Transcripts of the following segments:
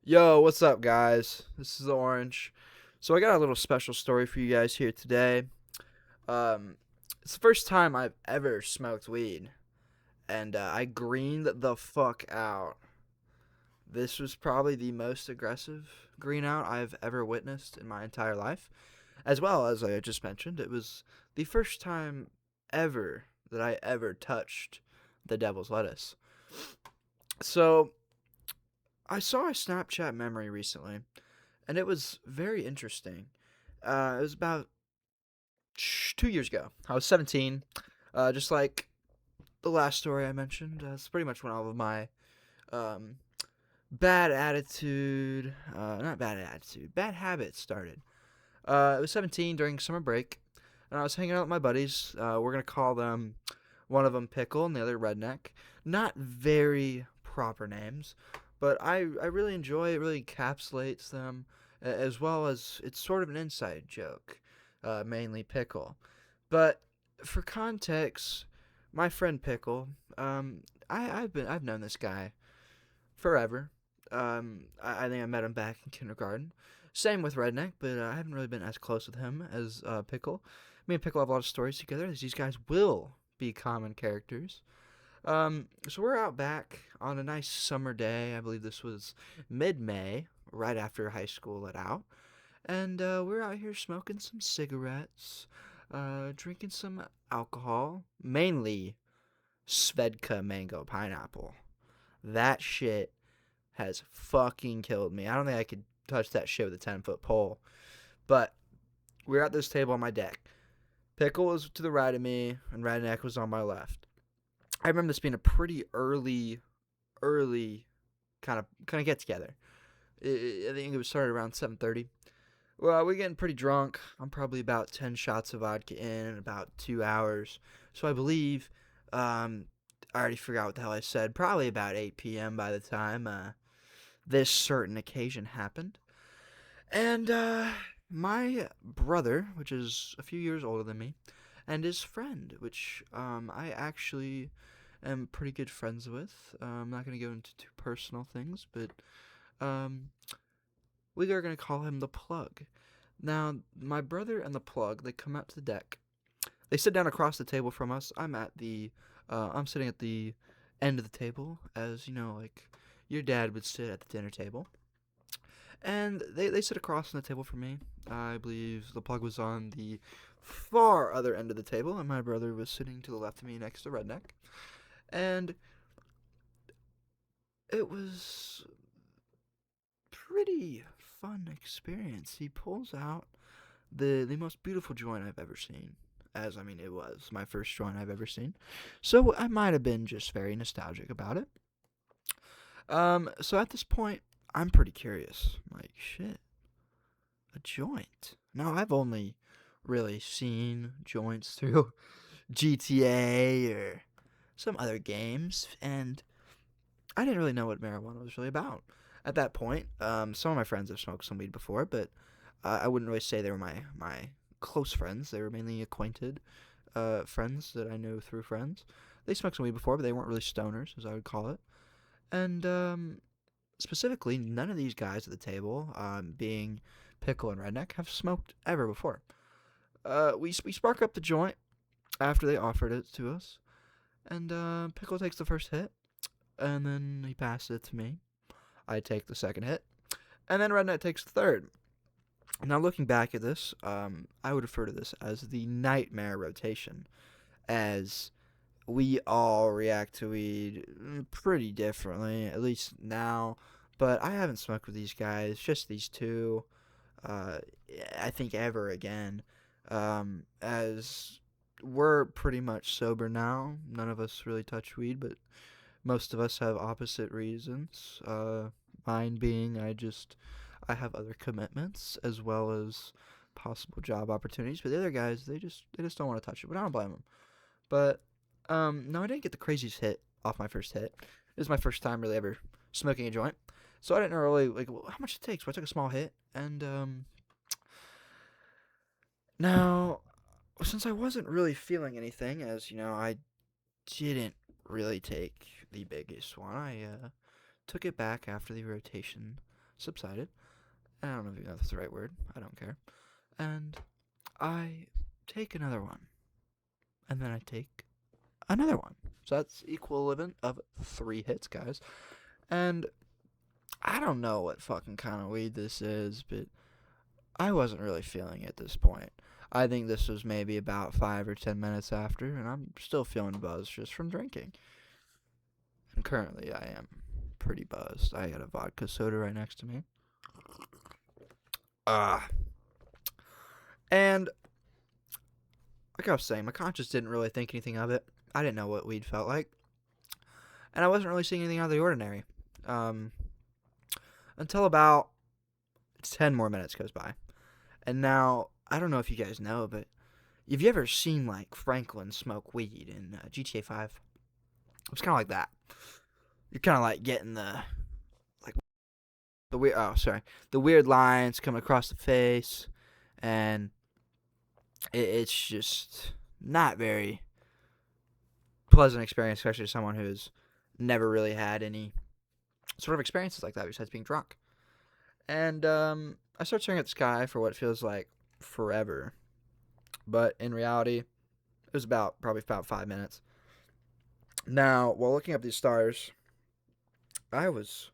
Yo, what's up, guys? This is Orange. So I got a little special story for you guys here today. Um, it's the first time I've ever smoked weed, and I greened the fuck out. This was probably the most aggressive green out I've ever witnessed in my entire life. As well as I just mentioned, it was the first time ever that I ever touched the devil's lettuce. So I saw a Snapchat memory recently, and it was very interesting. It was about 2 years ago. I was 17. Just like the last story I mentioned, it's pretty much when all of my um, bad attitude, not bad attitude, bad habits started. I was 17 during summer break, and I was hanging out with my buddies. We're gonna call them, one of them Pickle and the other Redneck. Not very proper names, but I really enjoy it. It really encapsulates them, as well as it's sort of an inside joke, mainly Pickle. But for context, my friend Pickle, I've known this guy forever. I think I met him back in kindergarten. Same with Redneck, but I haven't really been as close with him as Pickle. Me and Pickle have a lot of stories together. These guys will be common characters. So we're out back on a nice summer day. I believe this was mid-May, right after high school let out. And we're out here smoking some cigarettes, drinking some alcohol, mainly Svedka mango pineapple. That shit has fucking killed me. I don't think I could touch that shit with a 10-foot pole. But we're at this table on my deck. Pickle was to the right of me, and Redneck was on my left. I remember this being a pretty early kind of get together. I think it was started around 7:30. Well, we're getting pretty drunk. I'm probably about 10 shots of vodka in about 2 hours. So I believe, I already forgot what the hell I said. Probably about 8 p.m. by the time this certain occasion happened. And my brother, which is a few years older than me, and his friend, which I actually am pretty good friends with. I'm not going to go into too personal things, but um, we are going to call him the Plug. Now, my brother and the Plug, they come out to the deck. They sit down across the table from us. I'm sitting at the end of the table, as you know, like your dad would sit at the dinner table. And they sit across from the table from me. I believe the Plug was on the far other end of the table, and my brother was sitting to the left of me next to Redneck. And it was pretty fun experience. He pulls out the most beautiful joint I've ever seen. As I mean, it was my first joint I've ever seen, so I might have been just very nostalgic about it. So at this point, I'm pretty curious. I'm like, shit, a joint. Now I've only really seen joints through GTA or some other games, and I didn't really know what marijuana was really about at that point. Some of my friends have smoked some weed before, but I wouldn't really say they were my close friends. They were mainly acquainted friends that I knew through friends. They smoked some weed before, but they weren't really stoners, as I would call it. And specifically, none of these guys at the table, being Pickle and Redneck, have smoked ever before. We spark up the joint after they offered it to us, and Pickle takes the first hit, and then he passes it to me. I take the second hit, and then Redneck takes the third. Now, looking back at this, I would refer to this as the nightmare rotation, as we all react to weed pretty differently, at least now. But I haven't smoked with these guys, just these two, uh, I think ever again, as we're pretty much sober now. None of us really touch weed, but most of us have opposite reasons. Mine being I have other commitments as well as possible job opportunities. But the other guys, they just don't want to touch it. But I don't blame them. But no, I didn't get the craziest hit off my first hit. This is my first time really ever smoking a joint, so I didn't know really like how much it takes. So I took a small hit, and now since I wasn't really feeling anything, as you know, I didn't really take the biggest one. I took it back after the rotation subsided. I don't know if that's the right word. I don't care. And I take another one. And then I take another one. So that's equivalent of 3 hits, guys. And I don't know what fucking kind of weed this is, but I wasn't really feeling it at this point. I think this was maybe about 5 or 10 minutes after, and I'm still feeling buzzed just from drinking. And currently, I am pretty buzzed. I got a vodka soda right next to me. And like I was saying, my conscience didn't really think anything of it. I didn't know what weed felt like, and I wasn't really seeing anything out of the ordinary. Until about 10 more minutes goes by. And now, I don't know if you guys know, but have you ever seen, like, Franklin smoke weed in GTA 5? It's kind of like that. You're kind of, like, getting the weird lines coming across the face, and it's just not very pleasant experience, especially to someone who's never really had any sort of experiences like that besides being drunk. And I start staring at the sky for what feels like forever, but in reality, it was probably about 5 minutes. Now, while looking up these stars, I was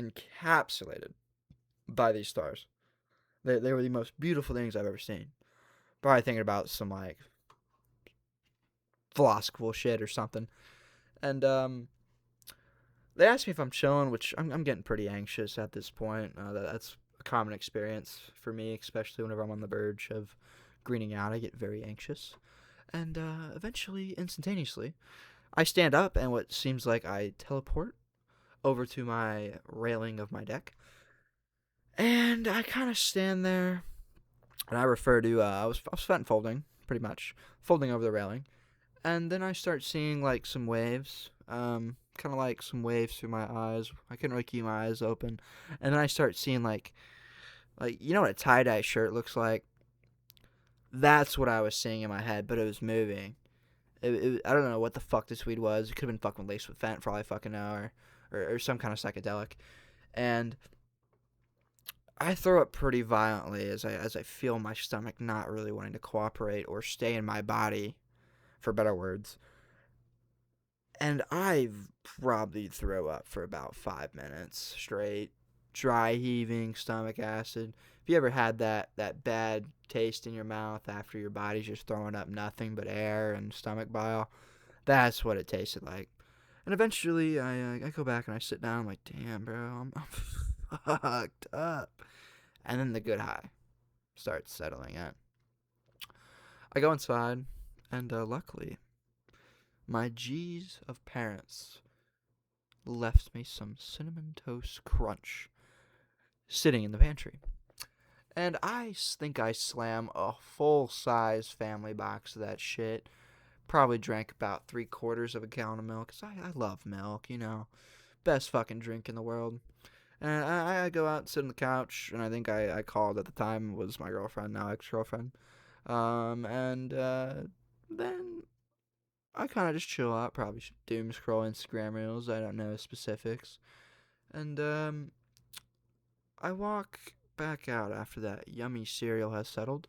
encapsulated by these stars. They were the most beautiful things I've ever seen. Probably thinking about some like philosophical shit or something. And they asked me if I'm chilling, which I'm getting pretty anxious at this point. That's a common experience for me, especially whenever I'm on the verge of greening out. I get very anxious. And eventually, instantaneously, I stand up, and what seems like I teleport over to my railing of my deck. And I kind of stand there, and I refer to, I was fat folding, pretty much, folding over the railing. And then I start seeing, like, some waves, kind of like some waves through my eyes. I couldn't really keep my eyes open. And then I start seeing, like, you know what a tie-dye shirt looks like? That's what I was seeing in my head, but it was moving. I don't know what the fuck this weed was. It could have been fucking laced with fent for all I fucking know, or some kind of psychedelic. And I throw up pretty violently as I feel my stomach not really wanting to cooperate or stay in my body, for better words. And I probably throw up for about 5 minutes straight. Dry heaving, stomach acid. Have you ever had that bad taste in your mouth after your body's just throwing up nothing but air and stomach bile? That's what it tasted like. And eventually, I go back and I sit down. I'm like, damn, bro, I'm fucked up. And then the good high starts settling in. I go inside, and luckily, my G's of parents left me some Cinnamon Toast Crunch sitting in the pantry. And I think I slam a full-size family box of that shit. Probably drank about 3/4 of a gallon of milk, 'cause I love milk, you know. Best fucking drink in the world. And I go out and sit on the couch, and I think I called at the time, was my girlfriend, now ex-girlfriend. And then I kind of just chill out, probably doom scroll Instagram reels, I don't know specifics. And I walk back out after that yummy cereal has settled.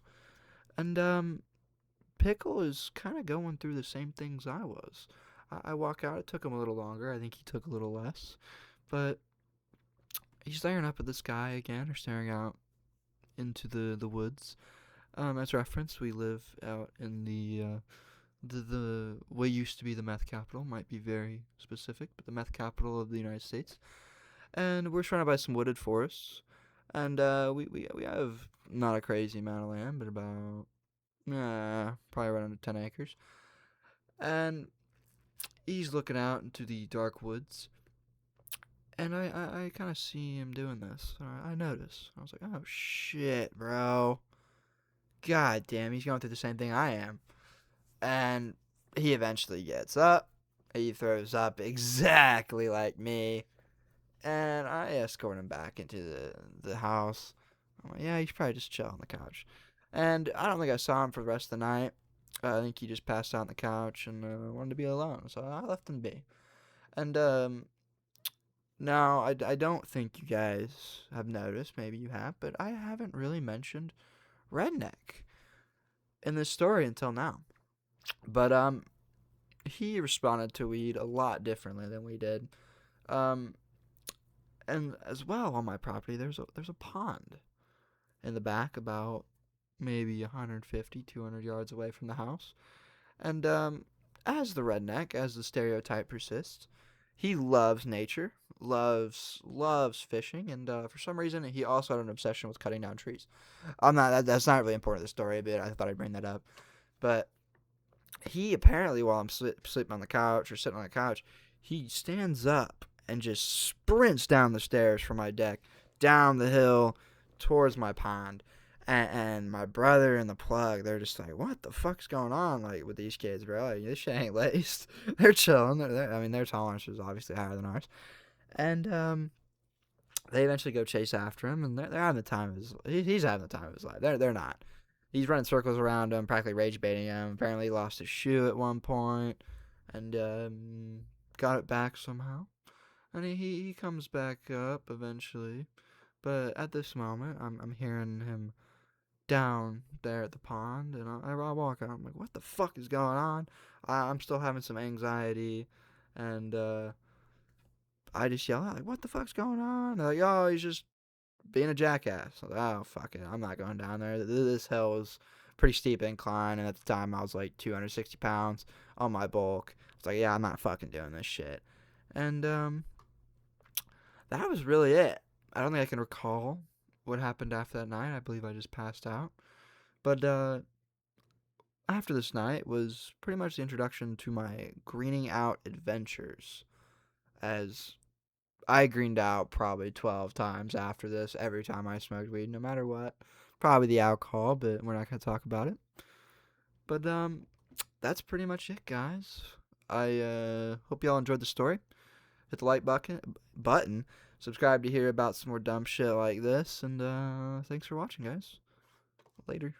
And Pickle is kind of going through the same things I was. I walk out, it took him a little longer, I think he took a little less. But he's staring up at the sky again, or staring out into the woods. As reference, we live out in the what used to be the meth capital, might be very specific, but the meth capital of the United States. And we're surrounded by some wooded forests. And we have not a crazy amount of land, but about probably around 10 acres. And he's looking out into the dark woods. And I kind of see him doing this. I notice. I was like, oh shit, bro. God damn, he's going through the same thing I am. And he eventually gets up. He throws up exactly like me. And I escort him back into the house. I'm like, yeah, he's probably just chill on the couch. And I don't think I saw him for the rest of the night. I think he just passed out on the couch and wanted to be alone. So I left him be. And Now, I don't think you guys have noticed, maybe you have, but I haven't really mentioned Redneck in this story until now. But he responded to weed a lot differently than we did. Um, and as well on my property, there's a pond in the back, about maybe 150, 200 yards away from the house. And as the redneck, as the stereotype persists, he loves nature, loves fishing, and for some reason he also had an obsession with cutting down trees. That's not really important to the story, but I thought I'd bring that up. But he apparently, while I'm sleeping on the couch or sitting on the couch, he stands up and just sprints down the stairs from my deck, down the hill, towards my pond. And my brother and the plug, they're just like, what the fuck's going on, like, with these kids, bro? Like, this shit ain't laced. They're chilling. I mean, their tolerance is obviously higher than ours. And they eventually go chase after him, and they're having the time of his. He's having the time of his life. They're not. He's running circles around him, practically rage baiting him. Apparently, he lost his shoe at one point, and got it back somehow. And he comes back up eventually, but at this moment, I'm hearing him down there at the pond, and I walk out. I'm like, what the fuck is going on? I'm still having some anxiety, and I just yell out, like, what the fuck's going on? They're like, oh, he's just being a jackass. I was like, oh, fuck it. I'm not going down there. This hill is pretty steep incline, and at the time I was like 260 pounds on my bulk. I was like, yeah, I'm not fucking doing this shit. And that was really it. I don't think I can recall what happened after that night. I believe I just passed out. But after this night was pretty much the introduction to my greening out adventures, as I greened out probably 12 times after this, every time I smoked weed, no matter what. Probably the alcohol, but we're not going to talk about it. But that's pretty much it, guys. I hope y'all enjoyed the story. Hit the like button. Subscribe to hear about some more dumb shit like this. And thanks for watching, guys. Later.